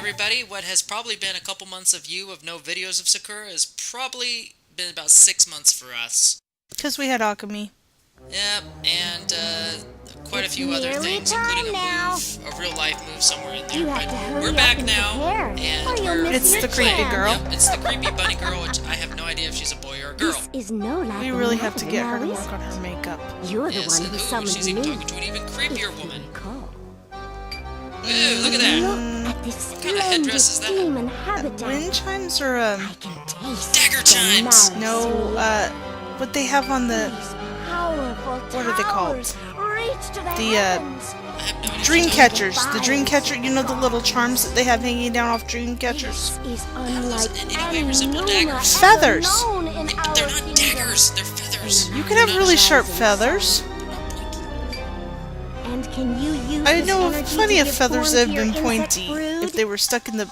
everybody. What has probably been a couple months of no videos of Sakura has probably been about 6 months for us. Because we had Akemi. Yep, and quite a few other things, including a real life move somewhere in there. But we're back now, and It's the creepy girl. Yep, it's the creepy bunny girl, which I have no idea if she's a boy or a girl. We really have to get her to work on her makeup. You're the one who summoned she's even me. talking to an even creepier woman. Ooh, look at that. What kind of headdress is that? Wind chimes or Dagger chimes! no, what they have on the what are they called? The I have no idea. dream catchers. The dream catcher, you know the little charms that they have hanging down off dream catchers? In any way resemble daggers. Feathers. But they're not daggers, they're feathers. You can have really sharp feathers. And can you use I know this of plenty of energy to feathers form that have your been insect pointy. brood? If they were stuck in the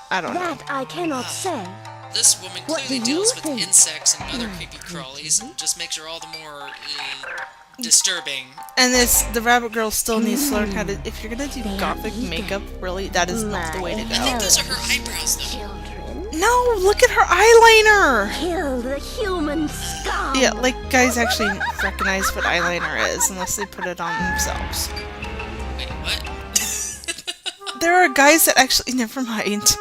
I don't know. That I cannot say. This woman What clearly do you deals with think? insects and other creepy crawlies, and just makes her all the more disturbing. And the rabbit girl still needs to learn how to. If you're gonna do gothic makeup, really, that is not the way to I think go. those are her eyebrows, though. Children, No, look at her eyeliner. kill the human scum. Yeah, like guys actually recognize what eyeliner is unless they put it on themselves. Wait, what? There are guys that actually. Never mind.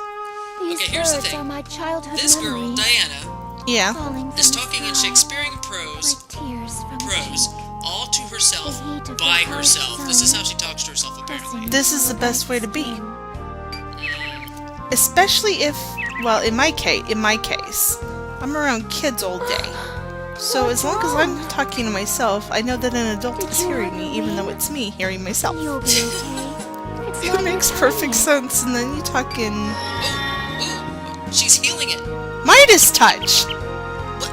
These Okay, here's the birds thing. are my childhood This girl, memories, Diana, Yeah. falling is from the talking in sky Shakespearean prose, like tears from all to herself, The heat of by the hot herself. This is sun how she talks to herself, apparently. This is the best way to be. Especially if, well, in my case, I'm around kids all day. So as long as I'm talking to myself, I know that an adult is hearing me, even though it's me hearing myself. You'll be okay. It's It not makes your perfect fault. sense, and then you talk in Ooh, she's healing it. Midas Touch! What?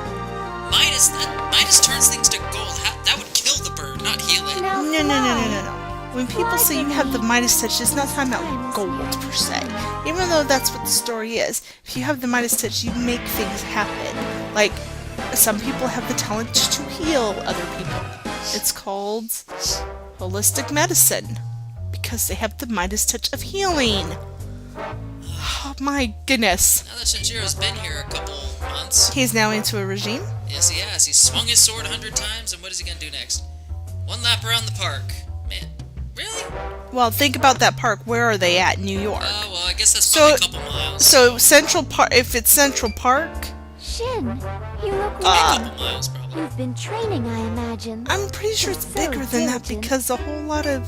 Midas turns things to gold. That would kill the bird, not heal it. Now No. When people say you have the Midas Touch, it's not talking about gold per se. Even though that's what the story is. If you have the Midas Touch, you make things happen. Like, some people have the talent to heal other people. It's called holistic medicine. Because they have the Midas Touch of healing. Oh my goodness. Now that Shinjiro's been here a couple months, He's now into a regime. yes he has. He's swung his sword 100 times, and what is he gonna do next? One lap around the park. Man, really? Well, think about that park. Where are they at? New York. Well, I guess that's So- probably a couple miles. So Central Park, if it's Central Park, Shin, you look a like couple miles, probably. you've been training, I imagine. I'm pretty sure it's So bigger than that diligent. because a whole lot of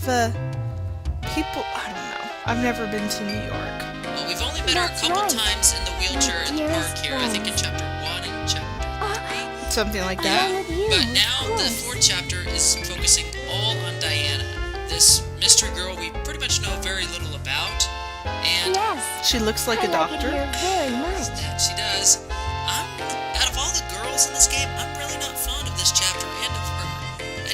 people, I don't know. I've never been to New York. Well, we've only met her a That's couple right. times in the wheelchair in the dearest park here. I think in friend. chapter 1 and chapter 3. Something like I that. with you, But of now the course. 4th chapter is focusing all on Diana, this mystery girl we pretty much know very little about. And Yes, She looks like I a like it doctor. here very much. that she does. Out of all the girls in this game, I'm really not fond of this chapter and of her. I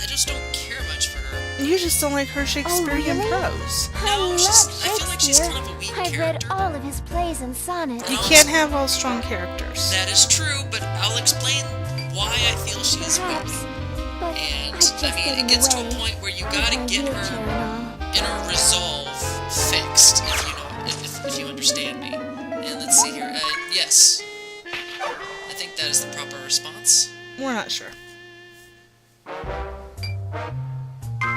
just don't care much for her. You just don't like her Shakespearean really? prose. No, I she's- love I feel like she's Shakespeare. kind of a weak I've character. read all of his plays and sonnets. You can't have all strong characters. That is true, but I'll explain why I feel she's Perhaps, weak. but And, I've just I mean, it been gets to a away point where you with gotta my get wheelchair her and all. inner resolve fixed, if you know, if you understand me. And let's see here. Yes. I think that is the proper response. We're not sure.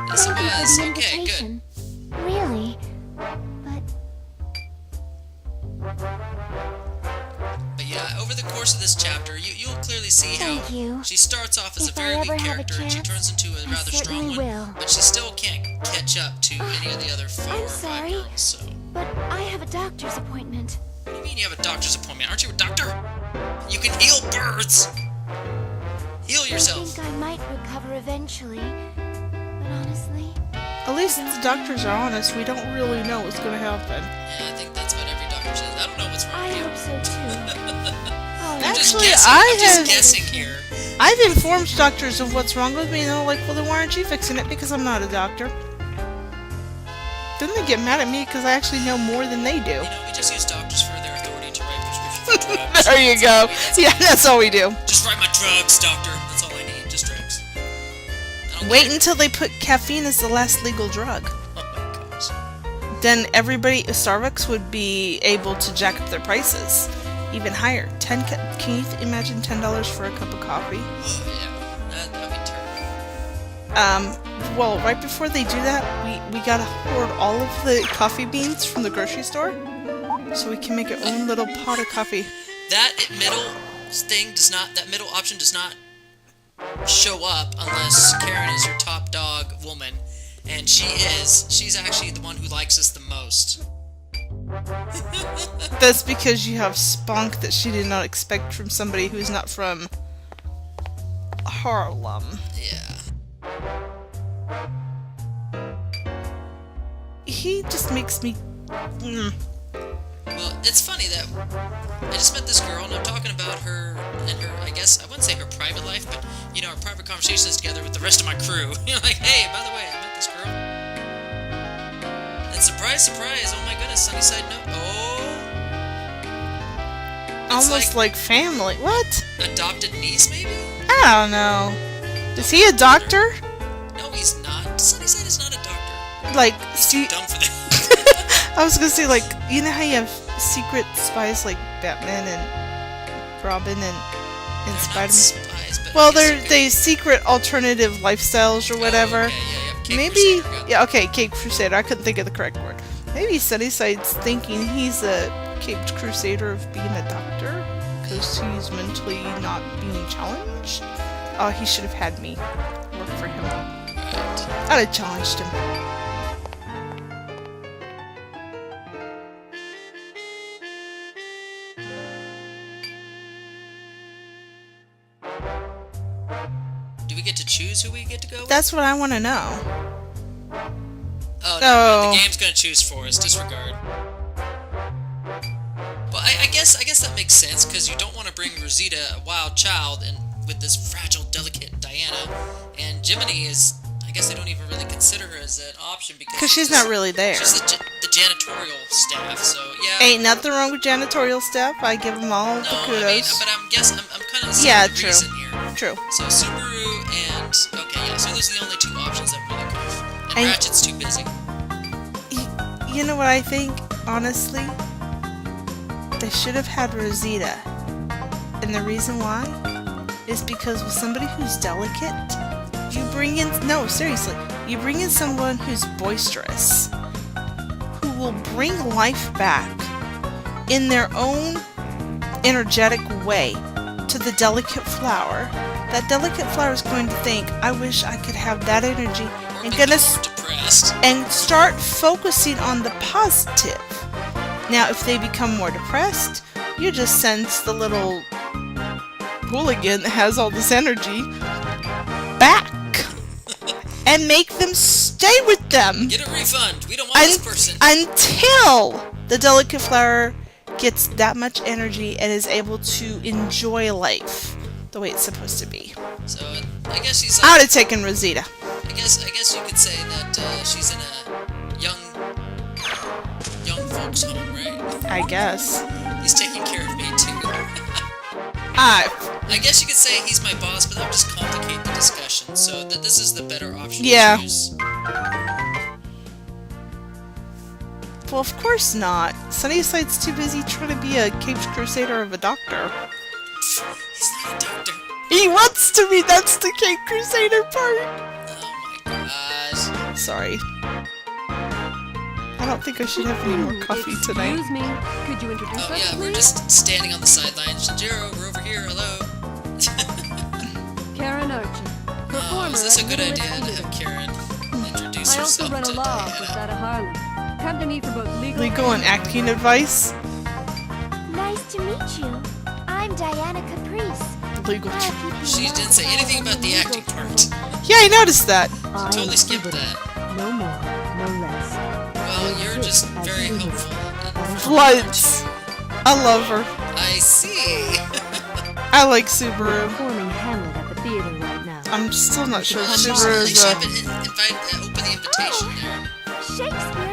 Yes, it Thank you for was. the Okay, good. invitation. Really, but But yeah, over the course of this chapter, you'll clearly see how Thank you. she starts off as a If I very ever weak have a character, and she chance, turns into a I rather strong certainly one. will. But she still can't catch up to any of the other 4 I'm or 5 sorry. girls. So, but I have a doctor's appointment. what do you mean you have a doctor's appointment? Aren't you a doctor? You can heal birds. Heal I yourself. think I might recover eventually, but honestly, At least the doctors are honest. We don't really know what's going to happen. Yeah, I think that's what every doctor says. I don't know what's wrong I with you. hope so too. Oh, I'm just Actually, guessing. I I'm just have- guessing here. I've informed doctors of what's wrong with me, and they're like, well, then why aren't you fixing it? Because I'm not a doctor. Then they get mad at me because I actually know more than they do. You know, we just use doctors for their authority to write prescriptions for drugs. There you go. Yeah, that's all we do. Just write my drugs, doctor. That's all I need. Just drugs. I don't Wait get it. until they put caffeine as the last legal drug. Oh my gosh. then everybody at Starbucks would be able to jack up their prices even higher. Can you imagine $10 for a cup of coffee? Oh, yeah. That'd be terrible. Well, right before they do that, we gotta hoard all of the coffee beans from the grocery store so we can make our own little pot of coffee. That middle option does not show up unless Karen is your top dog woman, and she's actually the one who likes us the most. That's because you have spunk that she did not expect from somebody who's not from Harlem. Yeah. He just makes me... Well, it's funny that I just met this girl, and I'm talking about her and her, I guess, I wouldn't say her private life, but, you know, our private conversations together with the rest of my crew. You know, like, hey, by the way, I met this girl. And surprise, surprise, oh my goodness, Sunnyside, no. Oh. It's almost like family. What? Adopted niece, maybe? I don't know. Is he a doctor? No, he's not. Sunnyside is not a doctor. Like, He's too dumb for that. I was gonna say, like, you know how you have secret spies like Batman and Robin and They're not Spider-Man? spies, but Well, I guess they're you could- they secret alternative lifestyles or whatever. Oh, okay, yeah, Cape Maybe, Crusader, good. yeah, okay, Cape Crusader. I couldn't think of the correct word. Maybe Sunnyside's thinking he's a Caped Crusader of being a doctor because he's mentally not being challenged. Oh, he should have had me work for him. Right. I'd have challenged him. Do we get to choose who we get to go with? That's what I want to know. Oh, Oh. no, the game's gonna choose for us. Disregard. Well, I guess that makes sense, because you don't want to bring Rosita, a wild child, and with this fragile, delicate Diana, and Jiminy is... I guess they don't even really consider her as an option because She's not really there. She's the janitorial staff, so yeah. Ain't nothing wrong with janitorial staff. I give them all the No, kudos. I mean, but I'm kind of Yeah, the true. reason here. True. So Subaru and okay, yeah. So those are the only two options that really come. And And- Ratchet's too busy. You know what I think? Honestly, they should have had Rosita. And the reason why is because with somebody who's delicate, you bring in... No, seriously. You bring in someone who's boisterous, who will bring life back in their own energetic way to the delicate flower. That delicate flower is going to think, I wish I could have that energy, Or and become gonna depressed. and start focusing on the positive. Now, if they become more depressed, you just sense the little hooligan that has all this energy back and make them stay with them Get a refund. We don't want this person. until the delicate flower gets that much energy and is able to enjoy life the way it's supposed to be. So I guess she's. I would have taken Rosita. I guess you could say that she's in a young folks home, right? I guess. He's taking care of me too. I guess you could say he's my boss, but that would just complicate the discussion. So this is the better option Yeah. to choose. Well, of course not. Sunnyside's too busy trying to be a Caped Crusader of a doctor. He's not a doctor. He wants to be! That's the Caped Crusader part! Oh my gosh. Sorry. I don't think I should have any more coffee tonight. Excuse me. Could you introduce Oh us, yeah, we're please? just standing on the sidelines. Shinjiro, we're over here. Hello. Karen Archie, performer Is this a at good Little idea to Theater. have Karen introduce I also herself run a to law office Diana? out of Harlem. Come to me for both Legal and acting advice? Nice to meet you. I'm Diana Caprice. Legal. She didn't say anything about the acting part. Yeah, I noticed that. I Totally am skipped Jupiter. that. No more, no less. Well, you're just very helpful. Floods. I love her. I see. I like We're Subaru. performing Hamlet at the theater right now. I'm still not sure if Well, she Subaru's should a... open the invitation there. Shakespeare's my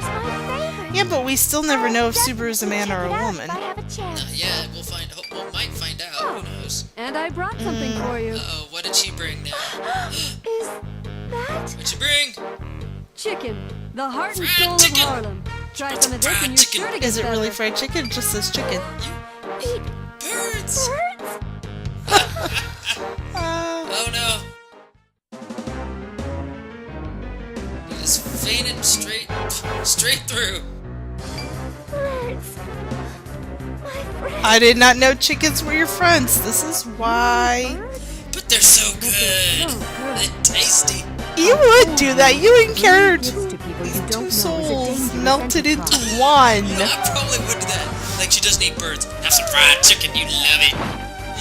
favorite. Yeah, but we still never know if Subaru's a man or a woman. If I have a chance. Yeah, we'll find. We might find out. Who knows? And I brought something for you. Uh-oh, what did she bring now? Is that? What'd you bring? Chicken, the heart and Fried soul chicken. of Harlem. Try some of this and you're Chicken. sure to get Is it really better. fried chicken? It just says chicken. Eat birds! Oh no. You just fainted straight through. Birds. My friends. I did not know chickens were your friends. This is why. But they're so good. They're tasty. You would do that. You and Karen are Gifts to people you don't know two is a souls dangerous melted into enterprise. one. I probably would do that. Like, she doesn't eat birds. Have some fried chicken, you love it.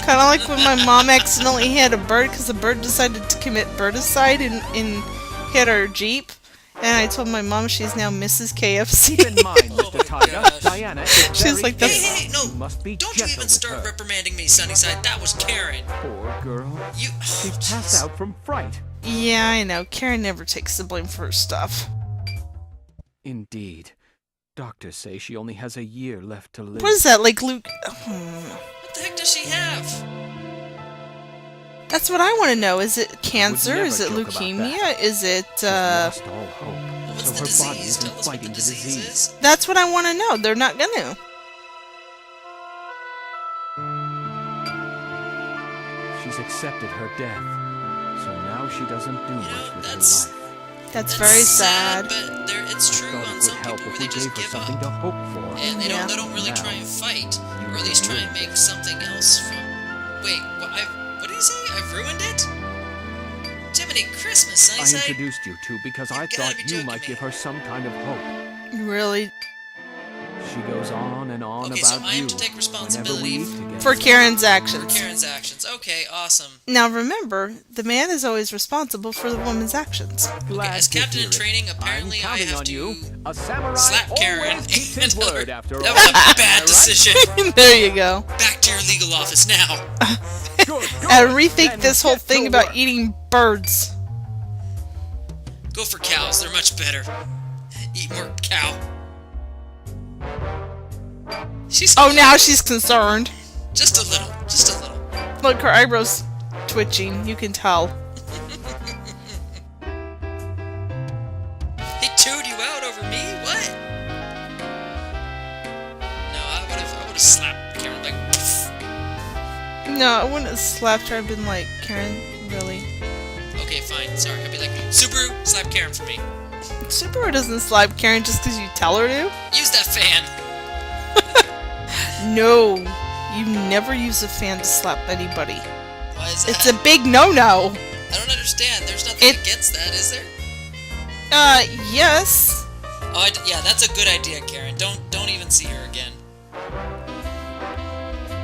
Kind of like when my mom accidentally hit a bird because the bird decided to commit birdicide and hit our Jeep. And I told my mom she's now Mrs. KFC. Keep in mind, Oh Mr. my Tiger, gosh. Diana is She's very like, that's- ill. Hey, no. You must be Don't you gentle even with start her. reprimanding me, Sunnyside. That was Karen. Poor girl. You. She's passed out from fright. Yeah, I know. Karen never takes the blame for her stuff. Indeed. Doctors say she only has a year left to live. What is that, like Luke? What the heck does she have? That's what I want to know. Is it cancer? never Is it joke about leukemia? that. Is it, She's lost all hope. What's so the her body disease? isn't Tell us what fighting the the disease disease. is. That's what I want to know. They're not gonna. She's accepted her death. So now she doesn't do much with her that's- life. That's very sad. But it's I true thought on it some would help people where if they we just gave her give something up. to hope for. And they Yeah. don't really Now, try and fight. Or at you least try will. and make something else from... Wait, what did he say? I've ruined it? Jiminy Christmas, I Sunnyside. introduced you two because I gotta thought be you joking might me. give her some kind of hope. Really, She goes on and on Okay, about so I am you. to take whenever responsibility we eat together. for Karen's For actions. Karen's actions. Okay, awesome. Now remember, the man is always responsible for the woman's actions. Glad As to captain hear in it. training, apparently I'm I counting have on to you. A samurai slap Karen. always keeps his Another- word after all. That was a bad Am I right? decision. There you go. Back to your legal office now. Good, good. And rethink Then this whole get to thing about work. eating birds. Go for cows. They're much better. Eat more cow. She's Oh, now she's concerned. just a little. Just a little. Look, her eyebrows twitching. You can tell. He chewed you out over me? What? No, I would have slapped Karen like. Pff. No, I wouldn't have slapped her. I've been like, Karen, really? Okay, fine. Sorry. I'd be like, Subaru, slap Karen for me. Subaru doesn't slap Karen just because you tell her to. Use that fan. No, you never use a fan to slap anybody. Why is that? It's a big no-no. I don't understand. There's nothing It- against that, is there? Yes. Oh, yeah, that's a good idea, Karen. Don't even see her again.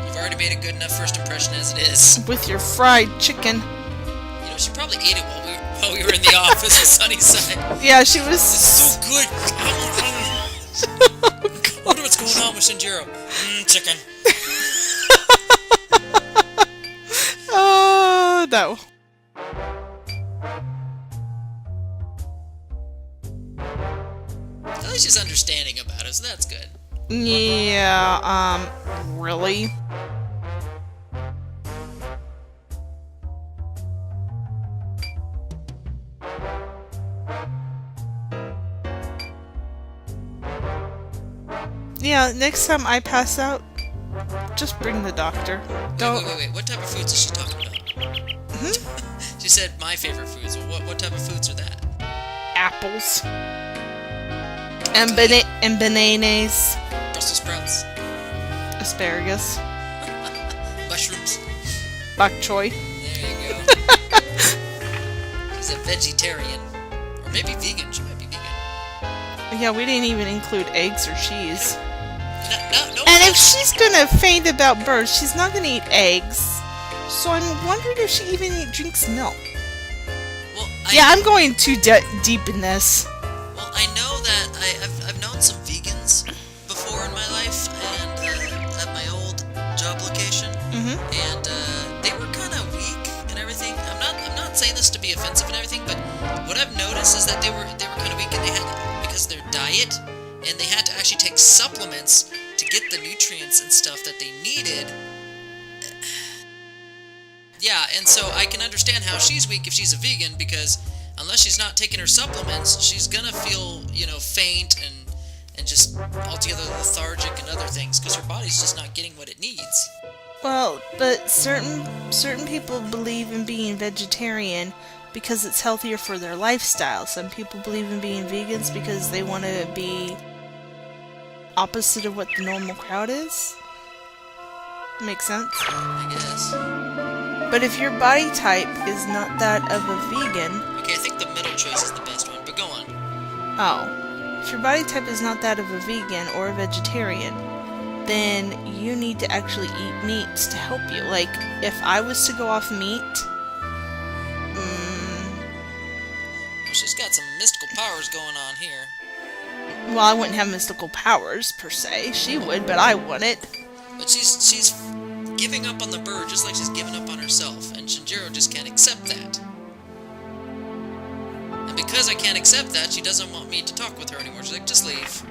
You've already made a good enough first impression as it is. With your fried chicken. You know, she probably ate it while we were in the office at Sunnyside. Yeah, she was. It's so good. I wonder what's going on with Shinjiro. Chicken. Oh, no. At least she's understanding about it, so that's good. Yeah, really? Yeah, next time I pass out, just bring the doctor. Don't. Wait. What type of foods is she talking about? She said my favorite foods. Well, what type of foods are that? Apples. And bananas. Brussels sprouts? Asparagus. Mushrooms? Bok choy. There you go. She's a vegetarian. Or maybe vegan. She might be vegan. Yeah, we didn't even include eggs or cheese. No. And if she's gonna faint about birds, she's not gonna eat eggs. So I'm wondering if she even drinks milk. Well, Yeah, I'm going too deep in this. Well, I know that I've known some vegans before in my life, and at my old job location, and they were kind of weak and everything. I'm not saying this to be offensive and everything, but what I've noticed is that they were kind of weak, and they had because of their diet, and they had to actually take supplements to get the nutrients and stuff that they needed. Yeah, and so I can understand how she's weak if she's a vegan, because unless she's not taking her supplements, she's gonna feel, faint and and just altogether lethargic and other things because her body's just not getting what it needs. Well, but certain people believe in being vegetarian because it's healthier for their lifestyle. Some people believe in being vegans because they want to be opposite of what the normal crowd is. Makes sense? I guess. But if your body type is not that of a vegan... Okay, I think the middle choice is the best one, but go on. Oh. If your body type is not that of a vegan or a vegetarian, then you need to actually eat meats to help you. Like, if I was to go off meat... Well, she's got some mystical powers going on here. Well, I wouldn't have mystical powers, per se. She would, but I wouldn't. But she's giving up on the bird just like she's giving up on herself, and Shinjiro just can't accept that. And because I can't accept that, she doesn't want me to talk with her anymore. She's like, just leave.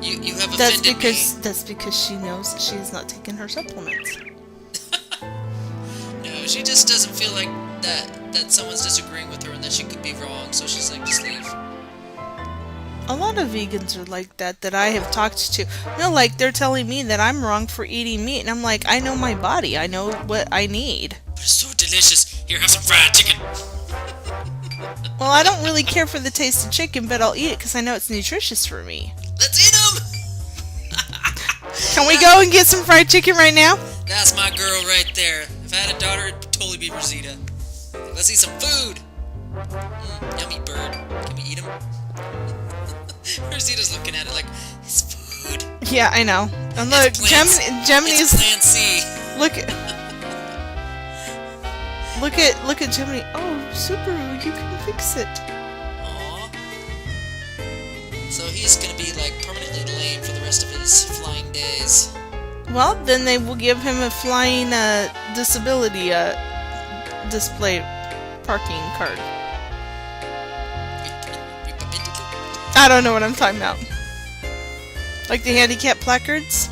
You have offended me. That's because she knows that she is not taking her supplements. No, she just doesn't feel like that someone's disagreeing with her and that she could be wrong, so she's like, just leave. A lot of vegans are like that I have talked to. No, like, they're telling me that I'm wrong for eating meat, and I'm like, I know my body. I know what I need. But it's so delicious. Here, have some fried chicken. Well, I don't really care for the taste of chicken, but I'll eat it because I know it's nutritious for me. Let's eat them! Can we go and get some fried chicken right now? That's my girl right there. If I had a daughter, it'd totally be Rosita. Let's eat some food. Yummy bird. Can we eat him? Rosita's looking at it like, it's food. Yeah, I know. And look, Gemini it's is... Plan C. Look at Gemini. Oh, Subaru, you can fix it. Aww. So he's gonna be like permanently lame for the rest of his flying days. Well, then they will give him a flying disability display parking card. I don't know what I'm talking about. Like the handicap placards?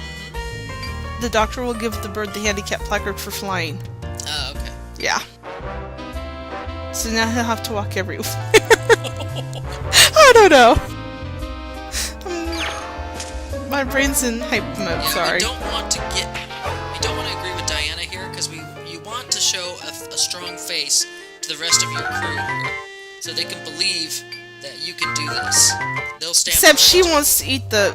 The doctor will give the bird the handicap placard for flying. Oh, okay. Yeah. So now he'll have to walk everywhere. I don't know. My brain's in hype mode, Yeah, sorry. We don't want to agree with Diana here, because you want to show a strong face to the rest of your crew here, so they can believe that you can do this. They'll stand. Except she wants to eat the...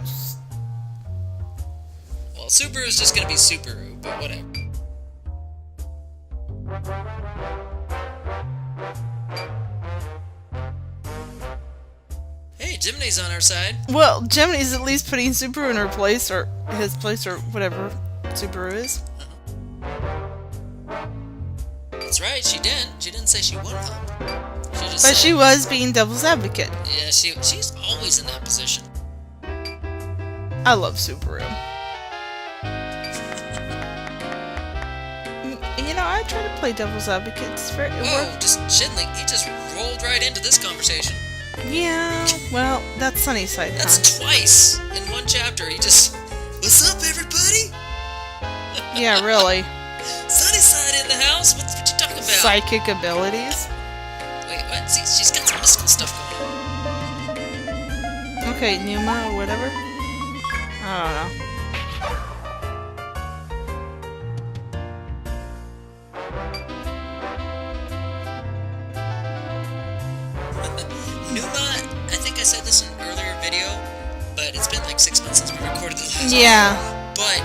Well, Subaru's just gonna be Subaru, but whatever. Hey, Jimny's on our side. Well, Gemini's at least putting Subaru in her place, or his place, or whatever Subaru is. That's right, she didn't. She didn't say she wouldn't help. She just But said, she was being devil's advocate. yeah, she's always in that position. I love Subaru. You know, I try to play devil's advocate. It's very... Whoa, just Shinley, he just rolled right into this conversation. Yeah, well, that's Sunnyside, That's twice in one chapter. He just, what's up, everybody? Yeah, really. Sunnyside in the house? What you talking about? Psychic abilities. Wait, what? See, she's got some mystical stuff going on. Okay, Pneuma or whatever. I don't know. Pneuma, I think I said this in an earlier video, but it's been like 6 months since we recorded the last Yeah. one. But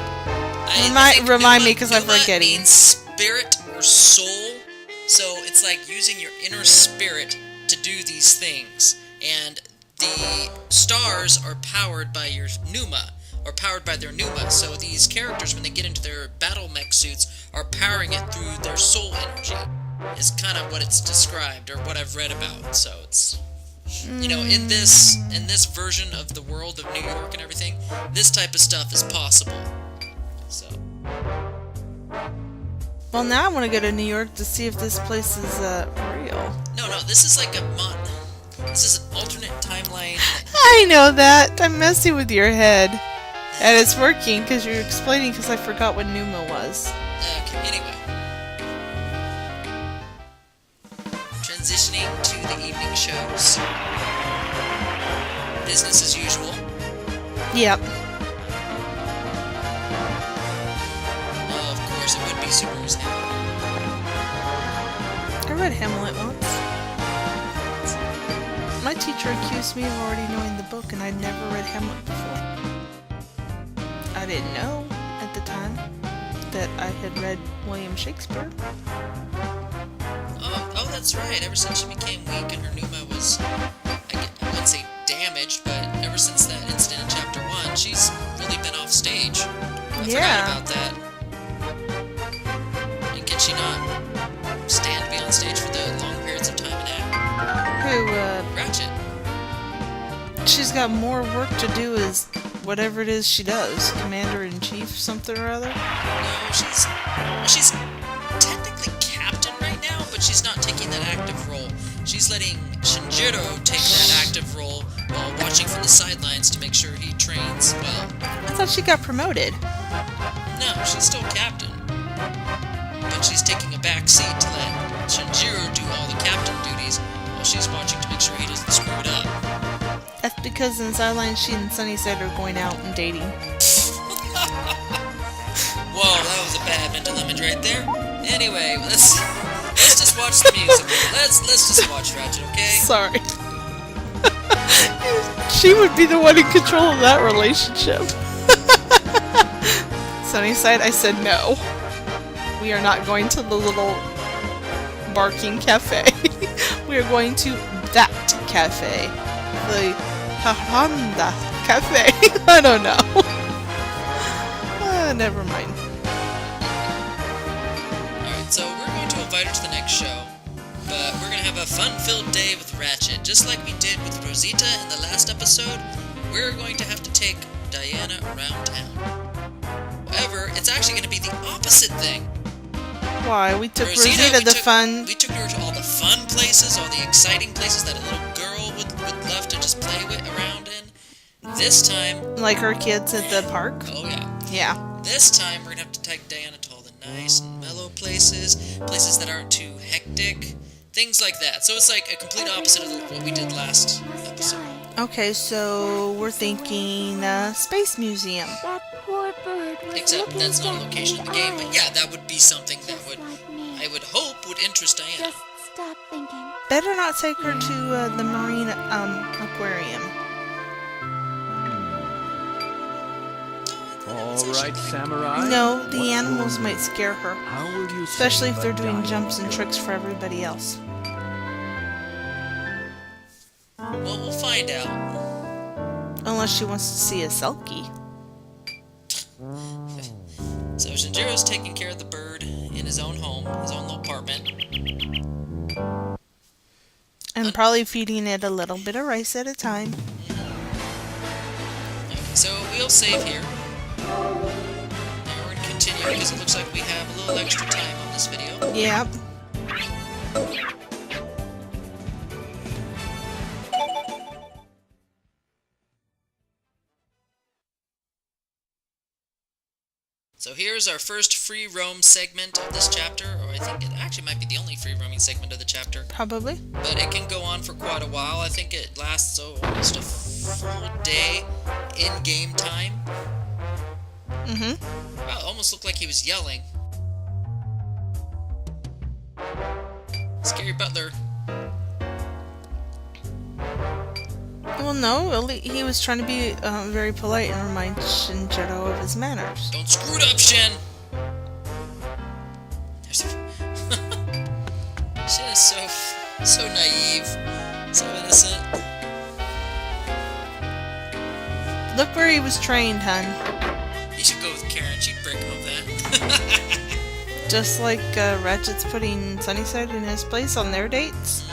Remind me, 'cause I'm forgetting. Means spirit or soul, so it's like using your inner spirit to do these things. And the stars are powered by your Pneuma, or powered by their Pneuma. So these characters, when they get into their battle mech suits, are powering it through their soul energy. Is kind of what it's described, or what I've read about. So it's, you know, in this version of the world of New York and everything, this type of stuff is possible. So. Well, now I want to go to New York to see if this place is real. No, this is like this is an alternate timeline. I know that. I'm messing with your head. And it's working because you're explaining because I forgot what Pneuma was. Okay, anyway. Transitioning to the evening shows. Business as usual. Yep. Oh, of course, it would be Subaru's Hamlet. I read Hamlet once. My teacher accused me of already knowing the book, and I'd never read Hamlet before. I didn't know at the time that I had read William Shakespeare. Oh, that's right. Ever since she became weak and her Pneuma was, I wouldn't say damaged, but ever since that incident in Chapter 1, she's really been off stage. I forgot about that. And can she not stand to be on stage for the long periods of time and act? Who, Ratchet. she's got more work to do as whatever it is she does. Commander-in-Chief something or other? No, she's technically captain right now, but she's not taking that active role. She's letting Shinjiro take that active role while watching from the sidelines to make sure he trains well. I thought she got promoted. No, she's still captain. But she's taking a back seat to let Shinjiro do all the captain duties while she's watching to make sure he doesn't screw it up. That's because in the sidelines she and Sunnyside are going out and dating. Whoa, that was a bad mental image right there. Anyway, let's just watch the musical. Let's just watch Ratchet, okay? Sorry. She would be the one in control of that relationship. Sunnyside, I said no. We are not going to the little barking cafe. We are going to that cafe. The Honda cafe. I don't know. Never mind. Alright, so we're going to invite her to the next show. But we're going to have a fun-filled day with Ratchet. Just like we did with Rosita in the last episode, we're going to have to take Diana around town. However, it's actually going to be the opposite thing. Why? We took Rosita the fun... We took her to all the fun places, all the exciting places that a little girl would love to just play with around in. This time... Like her kids at the park? Oh, yeah. Yeah. This time, we're going to have to take Diana to all the nice and mellow places that aren't too hectic, things like that. So it's like a complete opposite of what we did last episode. Okay, so we're thinking Space Museum. That poor bird was Except looking that's not a down location of the in game, but eyes, yeah, that would be something that just would, like me. I would hope, would interest Diana. Just stop thinking. Better not take her to the marine aquarium. All right, Samurai. No, the animals might scare her. How will you Especially if save they're a doing diamond? jumps and tricks for everybody else. Well, we'll find out. Unless she wants to see a Selkie. So Shinjiro's taking care of the bird in his own home, his own little apartment. And probably feeding it a little bit of rice at a time. Okay, so we'll save here. And we're going to continue because it looks like we have a little extra time on this video. Yep. So here's our first free roam segment of this chapter, or I think it actually might be the only free roaming segment of the chapter. Probably. But it can go on for quite a while. I think it lasts almost a full day in game time. Mm-hmm. Wow, it almost looked like he was yelling. Scary Butler. Well, no, he was trying to be very polite and remind Shinjiro of his manners. Don't screw it up, Shin! Shin is so naive, so innocent. Look where he was trained, hun. He should go with Karen, she'd break him of that. Just like Ratchet's putting Sunnyside in his place on their dates.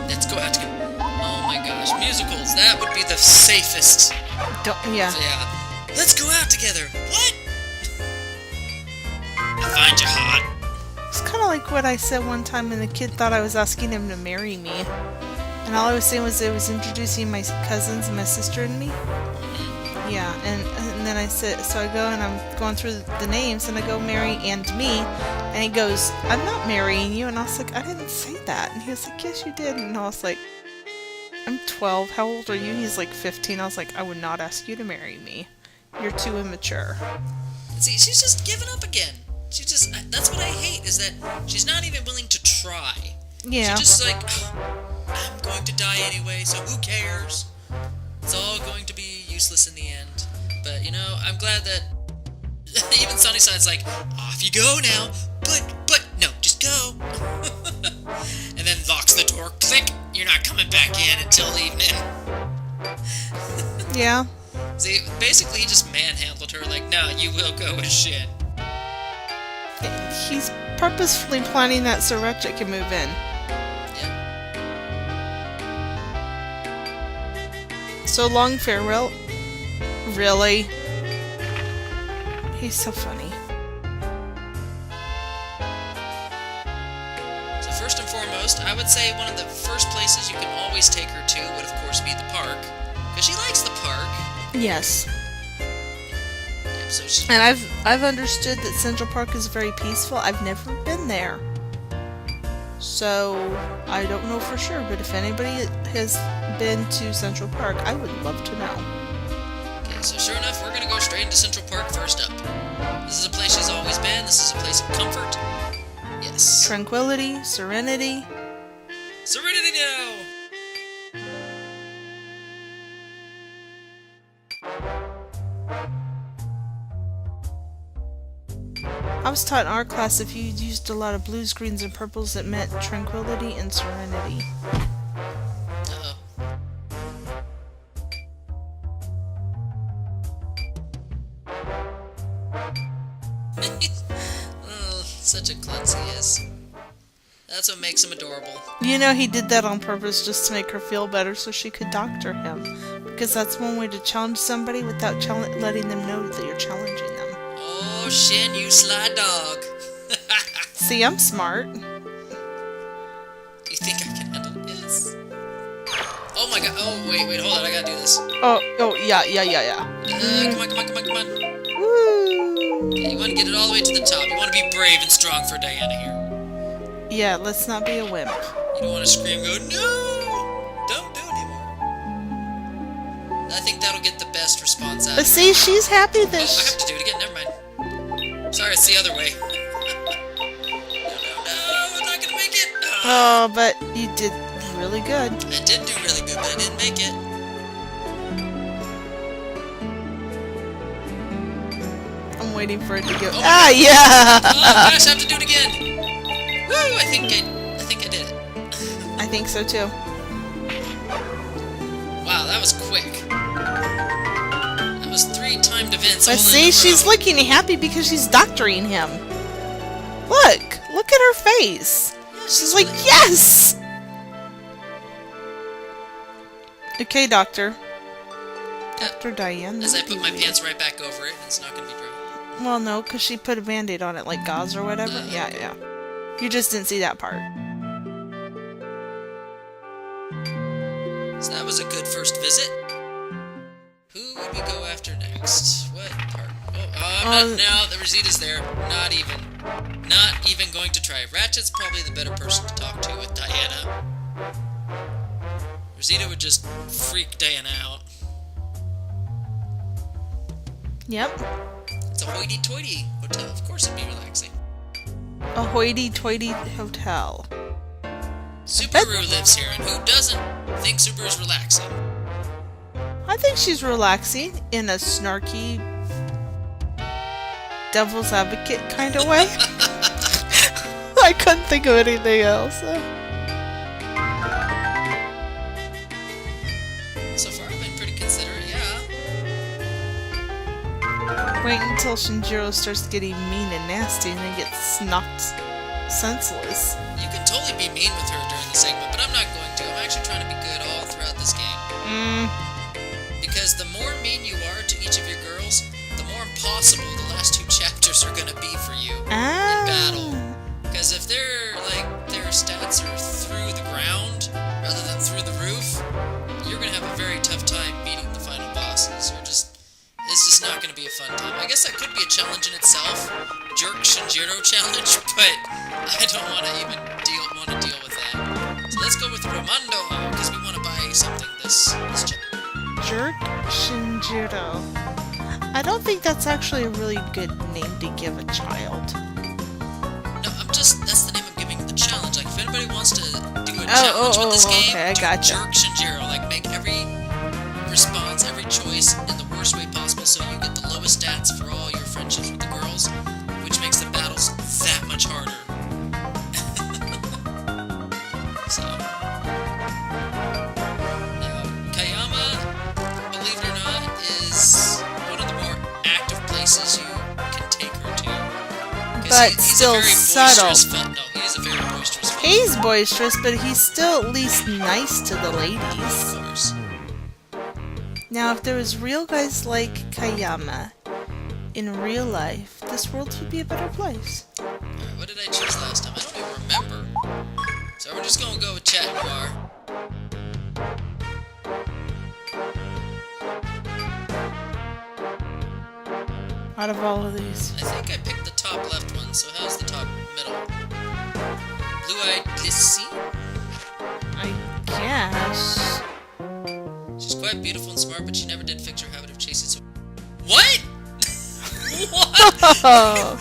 Let's go out together. Oh my gosh, musicals, that would be the safest. Yeah. So yeah, let's go out together. What? I find you hot. It's kind of like what I said one time and the kid thought I was asking him to marry me. And all I was saying was it was introducing my cousins and my sister and me. Yeah, and then I said, so I go and I'm going through the names and I go Mary and me. And he goes, I'm not marrying you. And I was like, I didn't say that. And he was like, yes, you did. And I was like, I'm 12. How old are you? He's like 15. I was like, I would not ask you to marry me. You're too immature. See, she's just giving up again. She just, that's what I hate, is that she's not even willing to try. Yeah. She's just like, I'm going to die anyway, so who cares? It's all going to be useless in the end. But, you know, I'm glad that even Sunnyside's like, off you go now. But, no, just go. And then locks the door. Click. You're not coming back in until evening. Yeah. See, basically he just manhandled her like, no, you will go with shit. He's purposefully planning that so Ratchet can move in. Yeah. So long farewell. Really? He's so funny. So first and foremost, I would say one of the first places you can always take her to would of course be the park. Because she likes the park. Yes. Yeah, so she, And I've understood that Central Park is very peaceful. I've never been there. So, I don't know for sure, but if anybody has been to Central Park, I would love to know. okay, so sure enough, we're gonna go straight into Central Park first up. This is a place she's always been. This is a place of comfort. Yes. Tranquility, serenity. Serenity now! I was taught in our class if you used a lot of blues, greens, and purples, it meant tranquility and serenity. Uh-oh. Oh, such a klutz he is. That's what makes him adorable. You know, he did that on purpose just to make her feel better so she could doctor him. Because that's one way to challenge somebody without letting them know that you're challenging them. Oh, Shin, you sly dog. See, I'm smart. Do you think I can handle it? Yes. Oh my god. Oh, wait, hold on. I gotta do this. Oh, yeah. Come on. Woo! Okay, you want to get it all the way to the top. You want to be brave and strong for Diana here. Yeah, let's not be a wimp. You don't want to scream and go, no! Don't do it anymore. I think that'll get the best response out But of her. see, she's happy Oh, that I have to do it again. Never mind. Sorry, it's the other way. No, I'm not gonna make it. Oh, but you did really good. I did do really good, but I didn't make it. I'm waiting for it to go. Oh, Ah, yeah! Oh gosh, I have to do it again. Woo! I think I did it. I think so too. Wow, that was quick. That was 3 timed events. But all in see, a she's row. looking happy because she's doctoring him. Look at her face. Yeah, She's like, really- yes! Okay, Doctor. Dr. Diane. As I that put would my be pants right back over it, it's not gonna be dry. weird. Well, no, because she put a band-aid on it, like gauze or whatever. Yeah. You just didn't see that part. So that was a good first visit. Who would we go after next? What part? Oh, no, the Rosita's there. Not even going to try. Ratchet's probably the better person to talk to with Diana. Rosita would just freak Diana out. Yep. It's a hoity-toity hotel. Of course it'd be relaxing. A hoity-toity hotel. Subaru lives here, and who doesn't think Subaru's relaxing? I think she's relaxing in a snarky devil's advocate kind of way. I couldn't think of anything else. So far, I've been pretty considerate, yeah. Wait until Shinjiro starts getting mean and nasty and then gets knocked senseless. You can totally be mean with her during the segment, but I'm not going to. I'm actually trying to be good all throughout this game. Because the more mean you are to each of your girls, the more impossible the last 2 chapters are going to be for you in battle. Because if their stats are through the ground rather than through the roof, you're going to have a very tough time beating the final bosses. It's just not going to be a fun time. I guess that could be a challenge in itself, Jerk Shinjiro challenge, but I don't want to even deal with that. So let's go with Romando, because we want to buy something. his Jerk Shinjiro. I don't think that's actually a really good name to give a child. No, that's the name I'm giving the challenge. Like, if anybody wants to do a challenge with this game, okay, I do gotcha. Jerk Shinjiro. Like, make every response, every choice in the worst way possible so you get the lowest stats for all your friendships with the girls, which makes the battles that much harder. So, now, Kayama, believe it or not, is one of the more active places you can take her to. 'Cause But he's still a very subtle. No, he's a very boisterous fellow. He's boisterous, but he's still at least nice to the ladies. Of course. Now, if there was real guys like Kayama in real life, this world would be a better place. Alright, what did I choose last time? I don't even remember. So we're just gonna go with Chat Noir. Out of all of these. I think I picked the top left one, so how's the top middle? Blue-eyed Lissy? I guess. She's quite beautiful and smart, but she never did fix her habit of chasing so... What?! What?! Oh,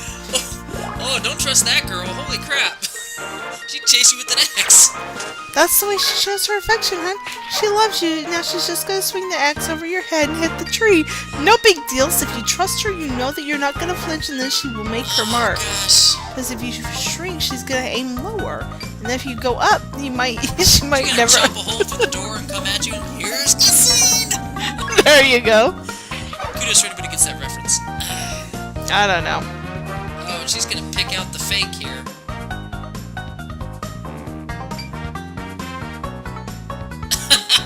Oh, don't trust that girl, holy crap! She'd chase you with an axe! that's the way she shows her affection, hun. She loves you. Now she's just gonna swing the axe over your head and hit the tree. No big deal. So if you trust her, you know that you're not gonna flinch, and then she will make her mark. Gosh. Because if you shrink, she's gonna aim lower, and then if you go up, she might She's gonna never. jump a hole through the door and come at you, and here's the scene! There you go. Kudos for anybody who gets that reference. I don't know. Oh, and she's gonna pick out the fake here.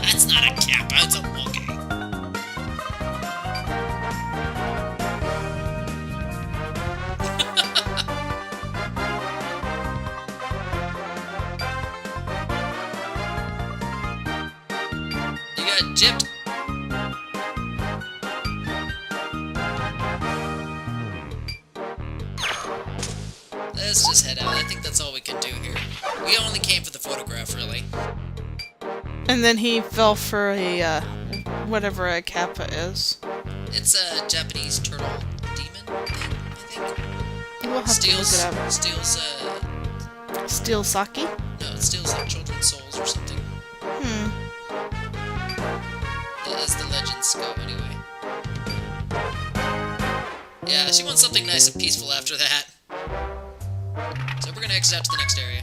It's not a kappa, it's a monkey. You got gypped. Let's just head out. I think that's all we can do here. We only came for the photograph, really. And then he fell for a whatever a kappa is. It's a Japanese turtle demon thing, I think. We'll have Steals, to look it steals, up. Steal sake? no, it steals like children's souls or something. As the legends go, anyway. Yeah, she wants something nice and peaceful after that. So we're gonna exit out to the next area.